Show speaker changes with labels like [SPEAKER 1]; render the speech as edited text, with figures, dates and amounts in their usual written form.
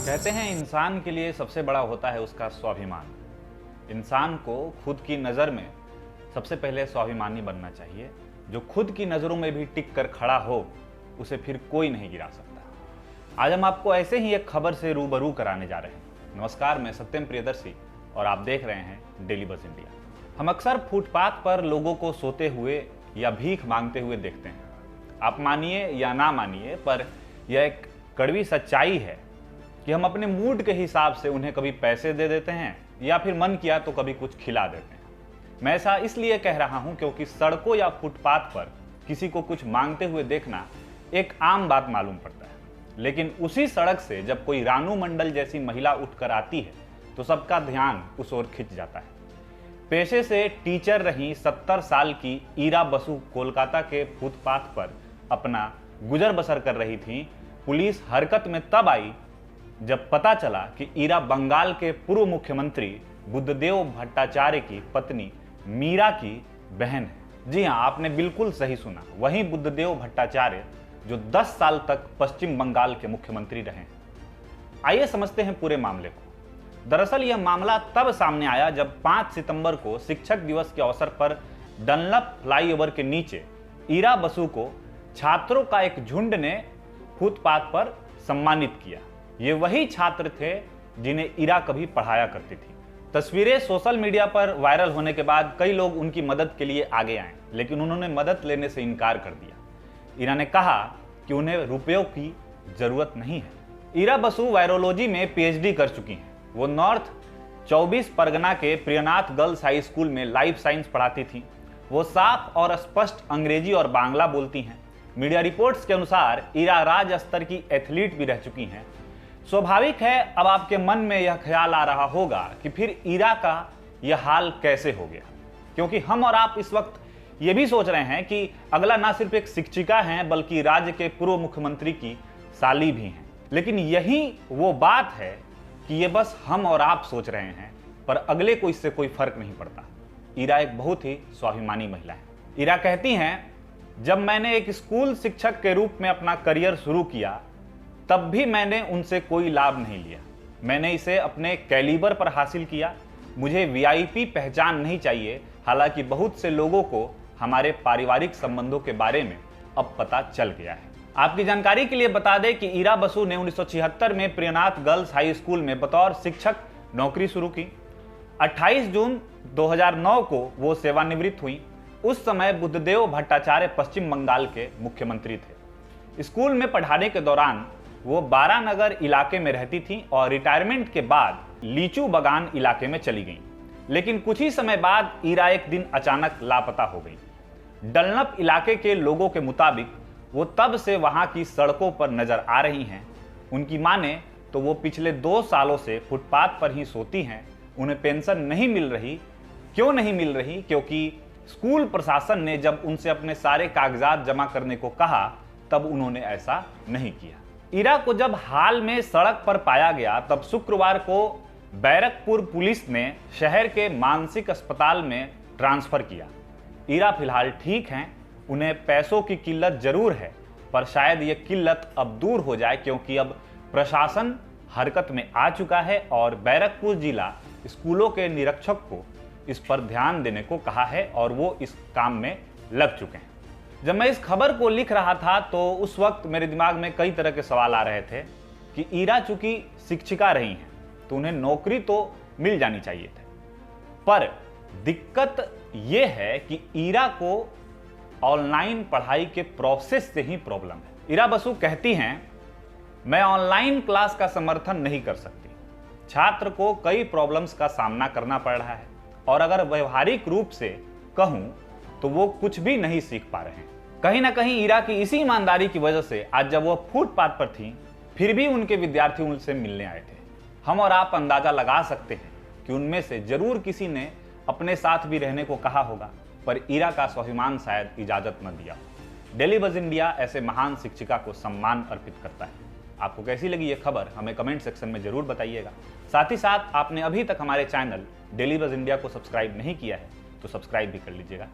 [SPEAKER 1] कहते हैं इंसान के लिए सबसे बड़ा होता है उसका स्वाभिमान। इंसान को खुद की नज़र में सबसे पहले स्वाभिमानी बनना चाहिए। जो खुद की नज़रों में भी टिक कर खड़ा हो उसे फिर कोई नहीं गिरा सकता। आज हम आपको ऐसे ही एक खबर से रूबरू कराने जा रहे हैं। नमस्कार, मैं सत्यम प्रियदर्शी और आप देख रहे हैं डेली बज़ इंडिया। हम अक्सर फुटपाथ पर लोगों को सोते हुए या भीख मांगते हुए देखते हैं। आप मानिए या ना मानिए, पर यह एक कड़वी सच्चाई है कि हम अपने मूड के हिसाब से उन्हें कभी पैसे दे देते हैं या फिर मन किया तो कभी कुछ खिला देते हैं। मैं ऐसा इसलिए कह रहा हूं क्योंकि सड़कों या फुटपाथ पर किसी को कुछ मांगते हुए देखना एक आम बात मालूम पड़ता है, लेकिन उसी सड़क से जब कोई रानू मंडल जैसी महिला उठकर आती है तो सबका ध्यान उस ओर खिंच जाता है। पेशे से टीचर रही 70 साल की ईरा बसु कोलकाता के फुटपाथ पर अपना गुजर बसर कर रही थी। पुलिस हरकत में तब आई जब पता चला कि ईरा बंगाल के पूर्व मुख्यमंत्री बुद्धदेव भट्टाचार्य की पत्नी मीरा की बहन है। जी हां, आपने बिल्कुल सही सुना, वही बुद्धदेव भट्टाचार्य जो 10 साल तक पश्चिम बंगाल के मुख्यमंत्री रहे। आइए समझते हैं पूरे मामले को। दरअसल यह मामला तब सामने आया जब 5 सितंबर को शिक्षक दिवस के अवसर पर डनलप फ्लाईओवर के नीचे ईरा बसु को छात्रों का एक झुंड ने फुटपाथ पर सम्मानित किया। ये वही छात्र थे जिन्हें ईरा कभी पढ़ाया करती थी। तस्वीरें सोशल मीडिया पर वायरल होने के बाद कई लोग उनकी मदद के लिए आगे आए, लेकिन उन्होंने मदद लेने से इनकार कर दिया। ईरा ने कहा कि उन्हें रुपयों की जरूरत नहीं है। ईरा बसु वायरोलॉजी में पीएचडी कर चुकी हैं। वो नॉर्थ 24 परगना के प्रियनाथ गर्ल्स हाई स्कूल में लाइफ साइंस पढ़ाती थी। वो साफ और स्पष्ट अंग्रेजी और बांग्ला बोलती हैं। मीडिया रिपोर्ट्स के अनुसार ईरा राज्य स्तर की एथलीट भी रह चुकी हैं। स्वाभाविक है अब आपके मन में यह ख्याल आ रहा होगा कि फिर ईरा का यह हाल कैसे हो गया, क्योंकि हम और आप इस वक्त ये भी सोच रहे हैं कि अगला ना सिर्फ एक शिक्षिका हैं बल्कि राज्य के पूर्व मुख्यमंत्री की साली भी हैं। लेकिन यही वो बात है कि ये बस हम और आप सोच रहे हैं, पर अगले को इससे कोई फर्क नहीं पड़ता। ईरा एक बहुत ही स्वाभिमानी महिला है। ईरा कहती हैं, जब मैंने एक स्कूल शिक्षक के रूप में अपना करियर शुरू किया तब भी मैंने उनसे कोई लाभ नहीं लिया। मैंने इसे अपने कैलिबर पर हासिल किया। मुझे वीआईपी पहचान नहीं चाहिए। हालांकि बहुत से लोगों को हमारे पारिवारिक संबंधों के बारे में अब पता चल गया है। आपकी जानकारी के लिए बता दें कि ईरा बसु ने 1976 में प्रियनाथ गर्ल्स हाई स्कूल में बतौर शिक्षक नौकरी शुरू की। 28 जून 2009 को वो सेवानिवृत्त हुई। उस समय बुद्धदेव भट्टाचार्य पश्चिम बंगाल के मुख्यमंत्री थे। स्कूल में पढ़ाने के दौरान वो बारानगर इलाके में रहती थी और रिटायरमेंट के बाद लीचू बगान इलाके में चली गई। लेकिन कुछ ही समय बाद ईरा एक दिन अचानक लापता हो गई। डनलप इलाके के लोगों के मुताबिक वो तब से वहां की सड़कों पर नजर आ रही हैं। उनकी माने तो वो पिछले 2 सालों से फुटपाथ पर ही सोती हैं। उन्हें पेंशन नहीं मिल रही। क्यों नहीं मिल रही? क्योंकि स्कूल प्रशासन ने जब उनसे अपने सारे कागजात जमा करने को कहा तब उन्होंने ऐसा नहीं किया। ईरा को जब हाल में सड़क पर पाया गया तब शुक्रवार को बैरकपुर पुलिस ने शहर के मानसिक अस्पताल में ट्रांसफर किया। ईरा फिलहाल ठीक हैं। उन्हें पैसों की किल्लत जरूर है, पर शायद ये किल्लत अब दूर हो जाए, क्योंकि अब प्रशासन हरकत में आ चुका है और बैरकपुर जिला स्कूलों के निरीक्षक को इस पर ध्यान देने को कहा है और वो इस काम में लग चुके हैं। जब मैं इस खबर को लिख रहा था तो उस वक्त मेरे दिमाग में कई तरह के सवाल आ रहे थे कि ईरा चूंकि शिक्षिका रही हैं तो उन्हें नौकरी तो मिल जानी चाहिए थी, पर दिक्कत यह है कि ईरा को ऑनलाइन पढ़ाई के प्रोसेस से ही प्रॉब्लम है। ईरा बसु कहती हैं, मैं ऑनलाइन क्लास का समर्थन नहीं कर सकती। छात्र को कई प्रॉब्लम्स का सामना करना पड़ रहा है और अगर व्यवहारिक रूप से कहूं तो वो कुछ भी नहीं सीख पा रहे हैं। कहीं ना कहीं ईरा की इसी ईमानदारी की वजह से आज जब वो फुटपाथ पर थी फिर भी उनके विद्यार्थी उनसे मिलने आए थे। हम और आप अंदाजा लगा सकते हैं कि उनमें से जरूर किसी ने अपने साथ भी रहने को कहा होगा, पर ईरा का स्वाभिमान शायद इजाजत न दिया। डेली बज़ इंडिया ऐसे महान शिक्षिका को सम्मान अर्पित करता है। आपको कैसी लगी ये खबर हमें कमेंट सेक्शन में जरूर बताइएगा। साथ ही साथ आपने अभी तक हमारे चैनल डेली बज़ इंडिया को सब्सक्राइब नहीं किया है तो सब्सक्राइब भी कर लीजिएगा।